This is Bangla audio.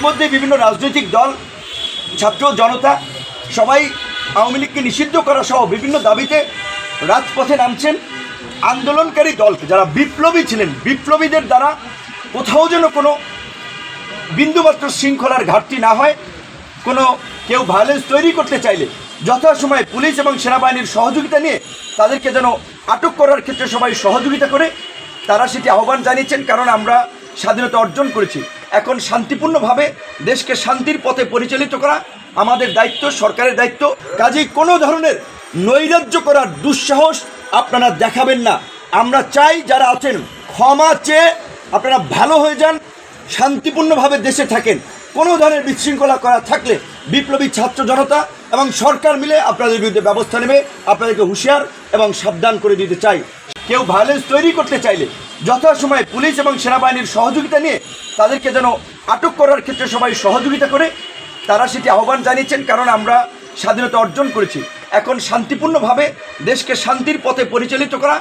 ইতিমধ্যে বিভিন্ন রাজনৈতিক দল, ছাত্র জনতা সবাই আওয়ামী লীগকে নিষিদ্ধ করা সহ বিভিন্ন দাবিতে রাজপথে নামছেন। আন্দোলনকারী দল যারা বিপ্লবী ছিলেন, বিপ্লবীদের দ্বারা কোথাও যেন কোনো বিন্দুমাত্র শৃঙ্খলার ঘাটতি না হয়, কোনো কেউ ভায়োলেন্স তৈরি করতে চাইলে যথাসময়ে পুলিশ এবং সেনাবাহিনীর সহযোগিতা নিয়ে তাদেরকে যেন আটক করার ক্ষেত্রে সবাই সহযোগিতা করে তারা সেটি আহ্বান জানিয়েছেন। কারণ আমরা স্বাধীনতা অর্জন করেছি, এখন শান্তিপূর্ণভাবে দেশকে শান্তির পথে পরিচালিত করা আমাদের দায়িত্ব, সরকারের দায়িত্ব। কাজেই কোনো ধরনের নৈরাজ্য করার দুঃসাহস আপনারা দেখাবেন না। আমরা চাই যারা আছেন ক্ষমা চেয়ে আপনারা ভালো হয়ে যান, শান্তিপূর্ণভাবে দেশে থাকেন। কোনো ধরনের বিশৃঙ্খলা করা থাকলে বিপ্লবী ছাত্র জনতা এবং সরকার মিলে আপনাদের বিরুদ্ধে ব্যবস্থা নেবে। আপনাদেরকে হুঁশিয়ার এবং সাবধান করে দিতে চাই। কেউ ভায়োলেন্স তৈরি করতে চাইলে যথাসময়ে পুলিশ এবং সেনাবাহিনীর সহযোগিতা নিয়ে তাদেরকে যেন আটক করার ক্ষেত্রে সবাই সহযোগিতা করে তারা সেটি আহ্বান জানিয়েছেন। কারণ আমরা স্বাধীনতা অর্জন করেছি, এখন শান্তিপূর্ণভাবে দেশকে শান্তির পথে পরিচালিত করা